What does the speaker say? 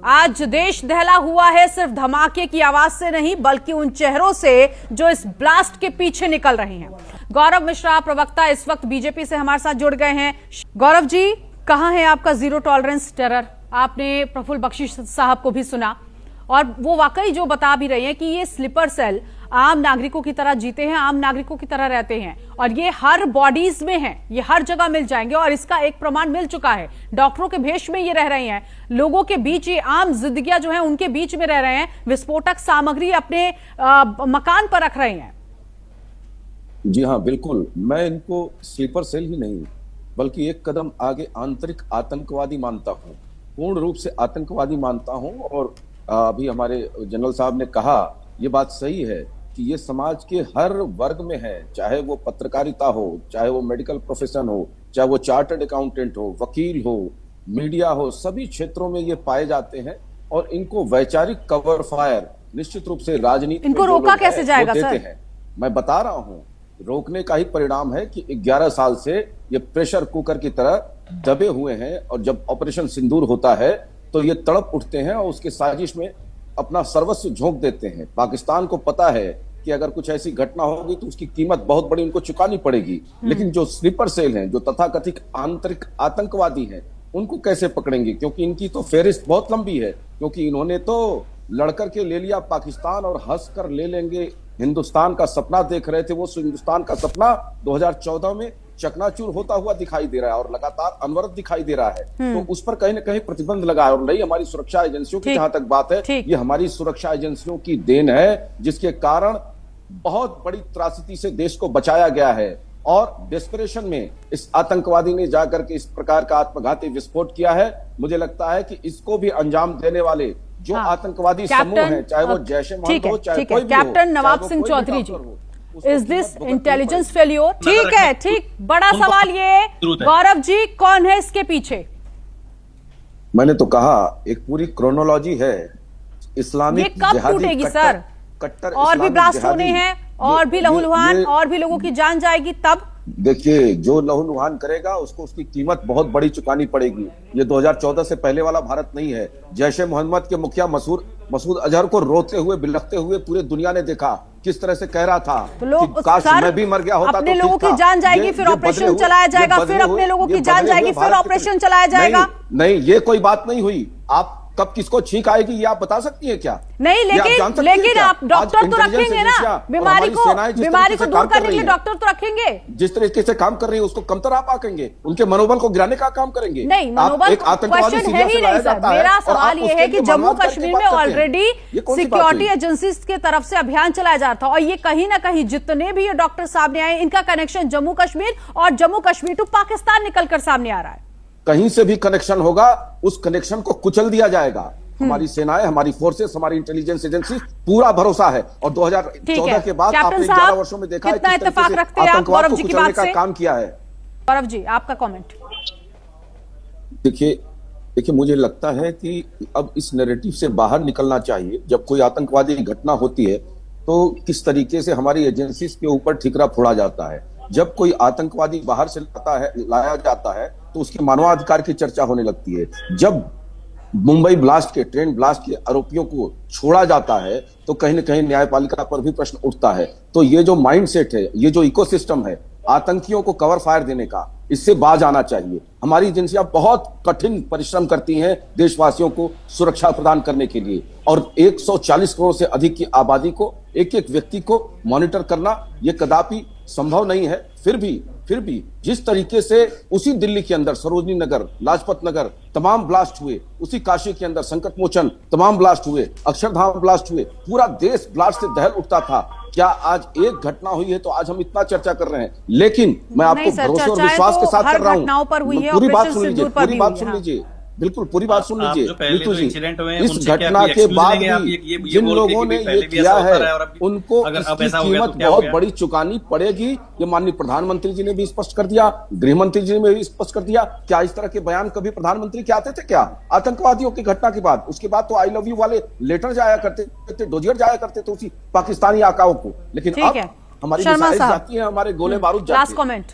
आज देश दहला हुआ है सिर्फ धमाके की आवाज से नहीं बल्कि उन चेहरों से जो इस ब्लास्ट के पीछे निकल रहे हैं। गौरव मिश्रा प्रवक्ता इस वक्त बीजेपी से हमारे साथ जुड़ गए हैं। गौरव जी, कहां है आपका जीरो टॉलरेंस टेरर? आपने प्रफुल्ल बख्शी साहब को भी सुना और वो वाकई जो बता भी रहे हैं कि ये स्लीपर सेल आम नागरिकों की तरह जीते हैं, आम नागरिकों की तरह रहते हैं और ये हर बॉडीज में हैं, ये हर जगह मिल जाएंगे और इसका एक प्रमाण मिल चुका है। डॉक्टरों के भेष में ये रह रहे हैं, लोगों के बीच ये आम जिंदगियां जो हैं उनके बीच में रह रहे हैं, विस्फोटक सामग्री अपने मकान पर रख रहे हैं। जी हाँ, बिल्कुल। मैं इनको स्लीपर सेल ही नहीं बल्कि एक कदम आगे आंतरिक आतंकवादी मानता हूँ, पूर्ण रूप से आतंकवादी मानता हूँ। और अभी हमारे जनरल साहब ने कहा, ये बात सही है कि ये समाज के हर वर्ग में है, चाहे वो पत्रकारिता हो, चाहे वो मेडिकल प्रोफेशन हो, चाहे वो चार्टर्ड अकाउंटेंट हो, वकील हो, मीडिया हो, सभी क्षेत्रों में ये पाए जाते हैं। और इनको वैचारिक कवर फायर निश्चित रूप से राजनीति इनको रोका कैसे जाएगा सर? मैं बता रहा हूँ, रोकने का ही परिणाम है कि 11 साल से ये प्रेशर कुकर की तरह दबे हुए हैं और जब ऑपरेशन सिंदूर होता है तो ये तड़प उठते हैं और उसके साजिश में अपना सर्वस्व झोंक देते हैं। पाकिस्तान को पता है कि अगर कुछ ऐसी घटना होगी तो उसकी कीमत बहुत बड़ी उनको चुकानी पड़ेगी। लेकिन जो स्लीपर सेल हैं, जो तथाकथित आंतरिक आतंकवादी हैं, उनको कैसे पकड़ेंगे? क्योंकि इनकी तो फेरिस्त बहुत लंबी है, क्योंकि इन्होंने तो लड़कर के ले लिया पाकिस्तान और हंस कर ले लेंगे हिंदुस्तान का सपना देख रहे थे। वो हिंदुस्तान का सपना 2014 में चकनाचूर होता हुआ दिखाई दे रहा है और लगातार अनवरत दिखाई दे रहा है। तो उस पर कहीं ना कहीं प्रतिबंध लगा है। और नहीं, हमारी सुरक्षा एजेंसियों की जहां तक बात है, ये हमारी सुरक्षा एजेंसियों की देन है, जिसके कारण बहुत बड़ी त्रासदी से देश को बचाया गया है। और डेस्परेशन में इस आतंकवादी ने जाकर के इस प्रकार का आत्मघाती विस्फोट किया है। मुझे लगता है कि इसको भी अंजाम देने वाले जो आतंकवादी समूह हैं, चाहे वो जैश ए मोहम्मद हो, चाहे कोई भी हो, captain Nawab Singh Chaudhary ji, is this intelligence failure? ठीक है, ठीक। बड़ा सवाल ये, गौरव जी, कौन है इसके पीछे? मैंने तो कहा एक पूरी क्रोनोलॉजी है। इस्लामिक ये कब टूटेगी सर? कट्टर और भी ब्लास्ट होने हैं और भी लहूलुहान और भी लोगों की जान जाएगी तब? देखिए, जो लहूलुहान करेगा उसको उसकी कीमत बहुत बड़ी चुकानी पड़ेगी। ये 2014 से पहले वाला भारत नहीं है। जैश ए मोहम्मद के मुखिया मसूद अजहर को रोते हुए बिलखते हुए पूरे दुनिया ने देखा, किस तरह से कह रहा था कि काश मैं भी मर गया होता। अपने लोगों की जान जाएगी फिर ऑपरेशन चलाया जाएगा, फिर अपने लोगों की जान जाएगी फिर ऑपरेशन चलाया जाएगा। नहीं, ये कोई बात नहीं हुई। आप कब किसको छींक आएगी ये आप बता सकती हैं क्या? नहीं, लेकिन आप डॉक्टर तो रखेंगे ना, बीमारी को दूर करने के लिए डॉक्टर तो रखेंगे। जिस तरीके से काम कर रही है उसको कमतर आप आकेंगे, उनके मनोबल को गिराने का काम करेंगे। नहीं, मनोबल क्वेश्चन है ही नहीं सर। मेरा सवाल ये है कि जम्मू कश्मीर में ऑलरेडी सिक्योरिटी एजेंसीज की तरफ से अभियान चलाया जा रहा था और ये कहीं ना कहीं जितने भी ये डॉक्टर सामने आए, इनका कनेक्शन जम्मू कश्मीर और जम्मू कश्मीर टू पाकिस्तान निकलकर सामने आ रहा है। कहीं से भी कनेक्शन होगा, उस कनेक्शन को कुचल दिया जाएगा। हमारी सेनाएं, हमारी फोर्सेस, हमारी इंटेलिजेंस एजेंसी, पूरा भरोसा है। और 2014 के बाद आपने 11 वर्षों में देखा है कितना इत्तेफाक रखते हैं आप गौरव जी की बात से? काम किया है। गौरव जी, आपका कमेंट। देखिए, मुझे लगता है कि अब इस नैरेटिव से बाहर निकलना चाहिए। जब कोई आतंकवादी घटना होती है तो किस तरीके से हमारी एजेंसीज के ऊपर ठिकरा फोड़ा जाता है। जब कोई आतंकवादी बाहर से लाया जाता है तो उसके मानवाधिकार की चर्चा होने लगती है। जब मुंबई ब्लास्ट के, ट्रेन ब्लास्ट के आरोपियों को छोड़ा जाता है तो कहीं न कहीं न्यायपालिका पर भी प्रश्न उठता है। तो ये जो माइंडसेट है, ये जो इकोसिस्टम है आतंकियों को कवर फायर देने का, इससे बाज आना चाहिए। हमारी एजेंसियां बहुत कठिन परिश्रम करती हैं देशवासियों को सुरक्षा प्रदान करने के लिए और 140 करोड़ से अधिक की आबादी को, एक एक व्यक्ति को मॉनिटर करना ये कदापि संभव नहीं है। फिर भी जिस तरीके से उसी दिल्ली के अंदर सरोजनी नगर, लाजपत नगर तमाम ब्लास्ट हुए, उसी काशी के अंदर संकट मोचन तमाम ब्लास्ट हुए, अक्षरधाम ब्लास्ट हुए, पूरा देश ब्लास्ट से दहल उठता था। क्या आज एक घटना हुई है तो आज हम इतना चर्चा कर रहे हैं? लेकिन मैं आपको भरोसे और विश्वास के साथ कर रहा हूँ, पूरी बात सुन लीजिए, बिल्कुल पूरी बात सुन लीजिए नीतू जी। इस घटना के बाद भी जिन लोगों ने ये किया है उनको इसकी कीमत बहुत बड़ी चुकानी पड़ेगी। ये माननीय प्रधानमंत्री जी ने भी स्पष्ट कर दिया, गृह मंत्री जी ने भी स्पष्ट कर दिया। क्या इस तरह के बयान कभी प्रधानमंत्री के आते थे क्या आतंकवादियों की घटना के बाद? उसके बाद तो आई लव यू वाले लेटर जाया करते थे, डोजियर जाया करते थे उसी पाकिस्तानी आकाओं को। लेकिन अब हमारी मिसाइल जाती है, हमारे गोले बारूद जाते हैं।